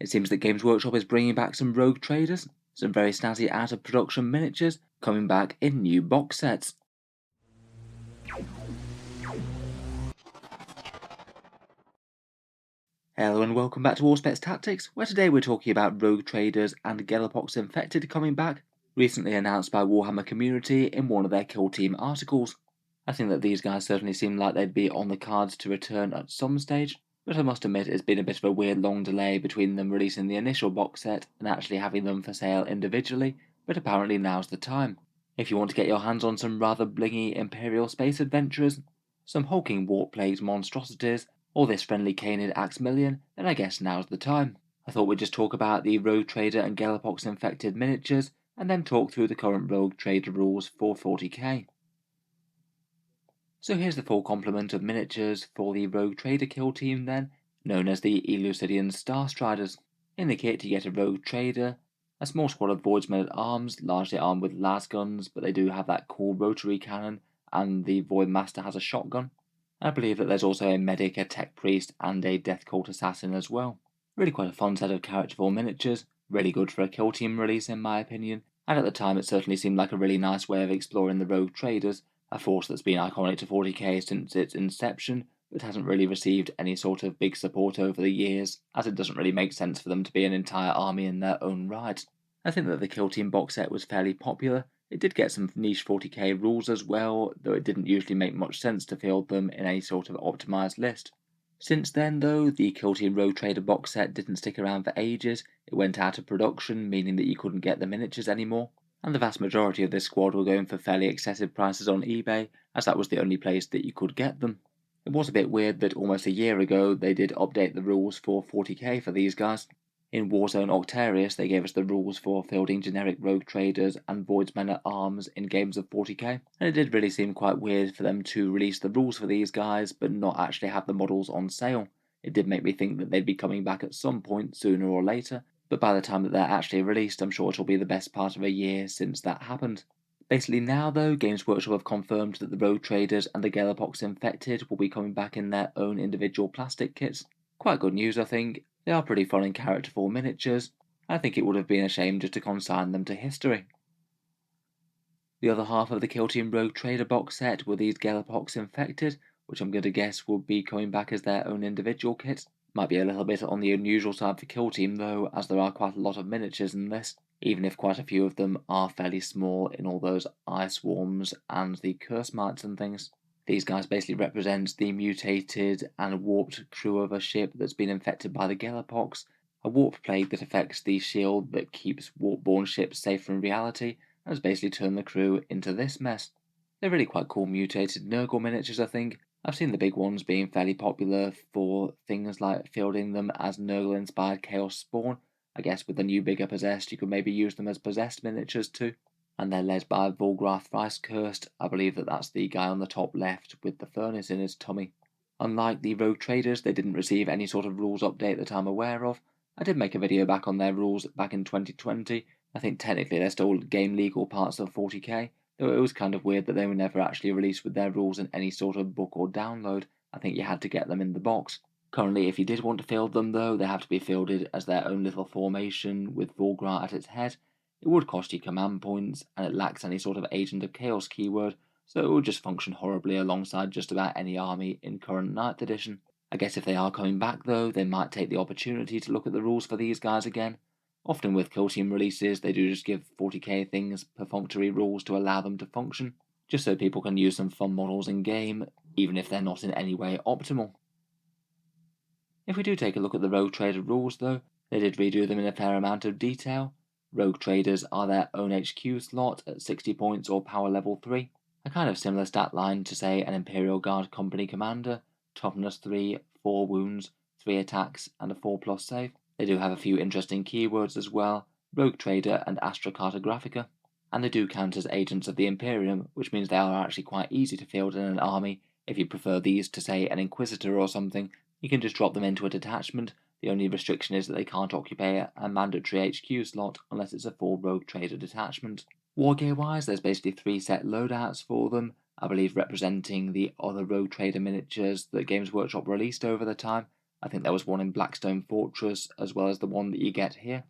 It seems that Games Workshop is bringing back some Rogue Traders, some very snazzy out-of-production miniatures, coming back in new box sets. Hello and welcome back to Auspex Tactics, where today we're talking about Rogue Traders and Gelleropox Infected coming back, recently announced by Warhammer Community in one of their Kill Team articles. I think that these guys certainly seem like they'd be on the cards to return at some stage, but I must admit it's been a bit of a weird long delay between them releasing the initial box set and actually having them for sale individually, but apparently now's the time. If you want to get your hands on some rather blingy Imperial space adventurers, some hulking warp-plagued monstrosities, or this friendly canid Axemillion, then I guess now's the time. I thought we'd just talk about the Rogue Trader and Gellerpox Infected miniatures, and then talk through the current Rogue Trader rules for 40k. So here's the full complement of miniatures for the Rogue Trader kill team then, known as the Elucidian Starstriders. In the kit you get a Rogue Trader, a small squad of Voidsmen at arms, largely armed with las guns, but they do have that cool rotary cannon, and the Void Master has a shotgun. I believe that there's also a medic, a tech priest, and a death cult assassin as well. Really quite a fun set of characterful miniatures, really good for a kill team release in my opinion, and at the time it certainly seemed like a really nice way of exploring the Rogue Traders, a force that's been iconic to 40k since its inception, but hasn't really received any sort of big support over the years, as it doesn't really make sense for them to be an entire army in their own right. I think that the Kill Team box set was fairly popular. It did get some niche 40k rules as well, though it didn't usually make much sense to field them in any sort of optimised list. Since then though, the Kill Team Rogue Trader box set didn't stick around for ages. It went out of production, meaning that you couldn't get the miniatures anymore, and the vast majority of this squad were going for fairly excessive prices on eBay, as that was the only place that you could get them. It was a bit weird that almost a year ago they did update the rules for 40k for these guys. In Warzone Octarius they gave us the rules for fielding generic Rogue Traders and Voidsmen at arms in games of 40k, and it did really seem quite weird for them to release the rules for these guys but not actually have the models on sale. It did make me think that they'd be coming back at some point sooner or later, but by the time that they're actually released I'm sure it'll be the best part of a year since that happened. Basically now though, Games Workshop have confirmed that the Rogue Traders and the Gellerpox Infected will be coming back in their own individual plastic kits. Quite good news I think. They are pretty fun and characterful miniatures. I think it would have been a shame just to consign them to history. The other half of the Kill Team Rogue Trader box set were these Gellerpox Infected, which I'm going to guess will be coming back as their own individual kit. Might be a little bit on the unusual side for Kill Team though, as there are quite a lot of miniatures in this, even if quite a few of them are fairly small in all those ice swarms and the curse mites and things. These guys basically represent the mutated and warped crew of a ship that's been infected by the Gellerpox, a warp plague that affects the shield that keeps warp-borne ships safe from reality, and has basically turned the crew into this mess. They're really quite cool mutated Nurgle miniatures I think. I've seen the big ones being fairly popular for things like fielding them as Nurgle-inspired Chaos Spawn. I guess with the new bigger Possessed you could maybe use them as Possessed miniatures too. And they're led by Volgrath Thrice Cursed. I believe that that's the guy on the top left with the furnace in his tummy. Unlike the Rogue Traders, they didn't receive any sort of rules update that I'm aware of. I did make a video back on their rules back in 2020. I think technically they're still game legal parts of 40k, though it was kind of weird that they were never actually released with their rules in any sort of book or download. I think you had to get them in the box. Currently, if you did want to field them though, they have to be fielded as their own little formation with Volgrath at its head. It would cost you command points, and it lacks any sort of Agent of Chaos keyword, so it would just function horribly alongside just about any army in current 9th edition. I guess if they are coming back though, they might take the opportunity to look at the rules for these guys again. Often with Kill Team releases, they do just give 40k things perfunctory rules to allow them to function, just so people can use some fun models in game, even if they're not in any way optimal. If we do take a look at the Rogue Trader rules though, they did redo them in a fair amount of detail. Rogue Traders are their own HQ slot at 60 points or power level 3, a kind of similar stat line to say an Imperial Guard company commander, toughness 3, 4 wounds, 3 attacks and a 4+ save. They do have a few interesting keywords as well, Rogue Trader and Astra Cartographica, and they do count as agents of the Imperium, which means they are actually quite easy to field in an army. If you prefer these to say an Inquisitor or something, you can just drop them into a detachment. The only restriction is that they can't occupy a mandatory HQ slot unless it's a full Rogue Trader detachment. Wargear wise, there's basically 3 set loadouts for them, I believe representing the other Rogue Trader miniatures that Games Workshop released over the time. I think there was one in Blackstone Fortress as well as the one that you get here.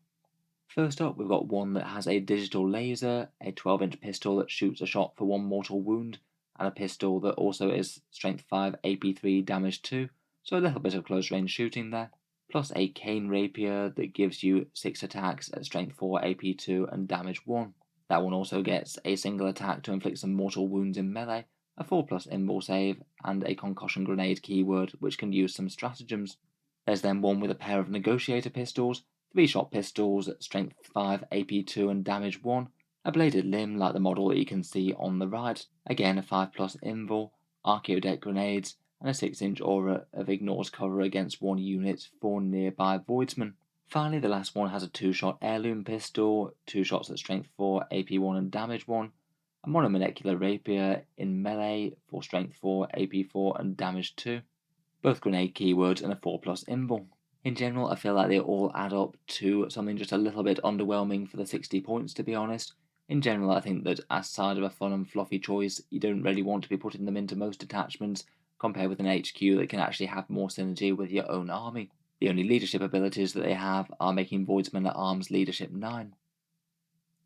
First up, we've got one that has a digital laser, a 12-inch pistol that shoots a shot for 1 mortal wound, and a pistol that also is strength 5, AP3, damage 2, so a little bit of close range shooting there, plus a cane rapier that gives you 6 attacks at strength 4, AP2, and damage 1. That one also gets a single attack to inflict some mortal wounds in melee, a 4+ invul save, and a concussion grenade keyword which can use some stratagems. There's then one with a pair of negotiator pistols, 3-shot pistols, strength 5, AP2 and damage 1, a bladed limb like the model that you can see on the right, again a 5+ invul, archaeodeck grenades, and a 6-inch aura of ignores cover against 1 unit for nearby voidsmen. Finally, the last one has a 2-shot heirloom pistol, 2 shots at strength 4, AP1 and damage 1, a monomolecular rapier in melee for strength 4, AP4 and damage 2, both grenade keywords and a 4+ invul. In general, I feel like they all add up to something just a little bit underwhelming for the 60 points, to be honest. In general, I think that aside of a fun and fluffy choice, you don't really want to be putting them into most attachments, compared with an HQ that can actually have more synergy with your own army. The only leadership abilities that they have are making Voidsmen at Arms Leadership 9.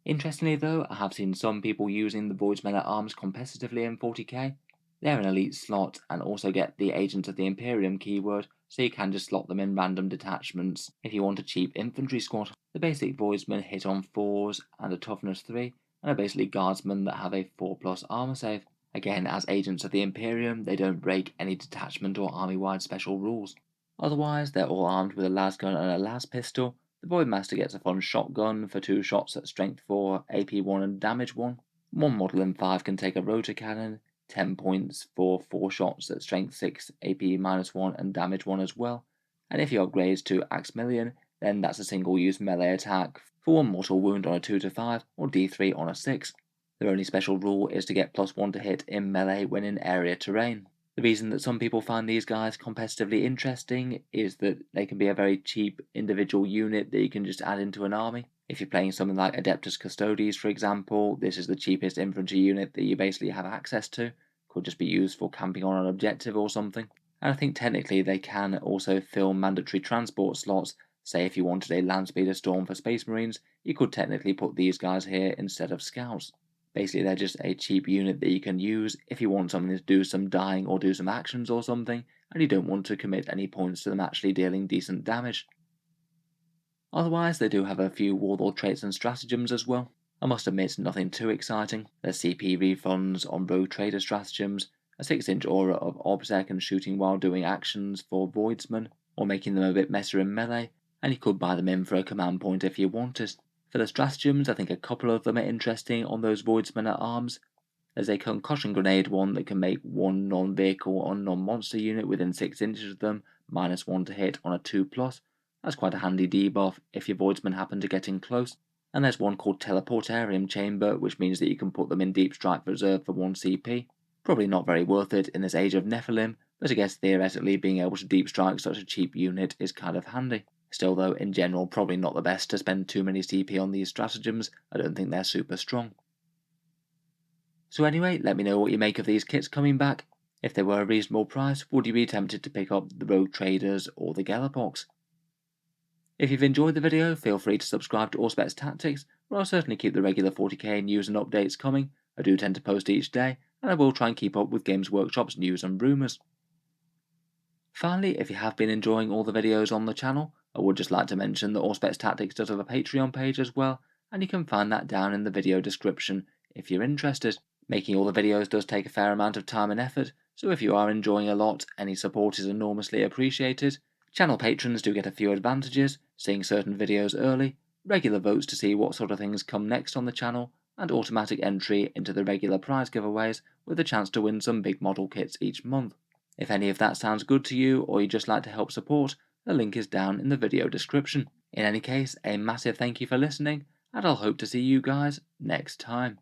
Interestingly though, I have seen some people using the Voidsmen at Arms competitively in 40k. They're an elite slot and also get the Agents of the Imperium keyword, so you can just slot them in random detachments if you want a cheap infantry squad. The basic Voidsmen hit on 4s and a toughness 3, and are basically guardsmen that have a 4+ armor save. Again, as Agents of the Imperium, they don't break any detachment or army-wide special rules. Otherwise, they're all armed with a lasgun and a las pistol. The Voidmaster gets a fun shotgun for 2 shots at strength 4, AP1 and damage 1. One model in 5 can take a rotor cannon, 10 points for 4 shots at strength 6, AP-1 and damage 1 as well. And if you upgrade to Axemilian, then that's a single-use melee attack for 1 mortal wound on a 2-5 or D3 on a 6. Their only special rule is to get +1 to hit in melee when in area terrain. The reason that some people find these guys competitively interesting is that they can be a very cheap individual unit that you can just add into an army. If you're playing something like Adeptus Custodes, for example, this is the cheapest infantry unit that you basically have access to. Could just be used for camping on an objective or something. And I think technically they can also fill mandatory transport slots. Say if you wanted a land speeder storm for Space Marines, you could technically put these guys here instead of scouts. Basically, they're just a cheap unit that you can use if you want something to do some dying or do some actions or something, and you don't want to commit any points to them actually dealing decent damage. Otherwise, they do have a few warlord traits and stratagems as well. I must admit, nothing too exciting. There's CP refunds on rogue trader stratagems, a 6-inch aura of obsec and shooting while doing actions for voidsmen, or making them a bit messier in melee, and you could buy them in for a command point if you wanted. For the stratagems, I think a couple of them are interesting on those Voidsmen at Arms. There's a concussion grenade one that can make 1 non-vehicle or non-monster unit within 6 inches of them -1 to hit on a 2+. That's quite a handy debuff if your Voidsmen happen to get in close. And there's one called Teleportarium Chamber, which means that you can put them in Deep Strike Reserve for 1 CP. Probably not very worth it in this age of Nephilim, but I guess theoretically being able to Deep Strike such a cheap unit is kind of handy. Still though, in general, probably not the best to spend too many CP on these stratagems. I don't think they're super strong. So anyway, let me know what you make of these kits coming back. If they were a reasonable price, would you be tempted to pick up the Rogue Traders or the Gellerpox? If you've enjoyed the video, feel free to subscribe to Auspex Tactics, where I'll certainly keep the regular 40k news and updates coming. I do tend to post each day, and I will try and keep up with Games Workshop's news and rumours. Finally, if you have been enjoying all the videos on the channel, I would just like to mention that Auspex Tactics does have a Patreon page as well, and you can find that down in the video description if you're interested. Making all the videos does take a fair amount of time and effort, so if you are enjoying a lot, any support is enormously appreciated. Channel patrons do get a few advantages, seeing certain videos early, regular votes to see what sort of things come next on the channel, and automatic entry into the regular prize giveaways with a chance to win some big model kits each month. If any of that sounds good to you, or you'd just like to help support, the link is down in the video description. In any case, a massive thank you for listening, and I'll hope to see you guys next time.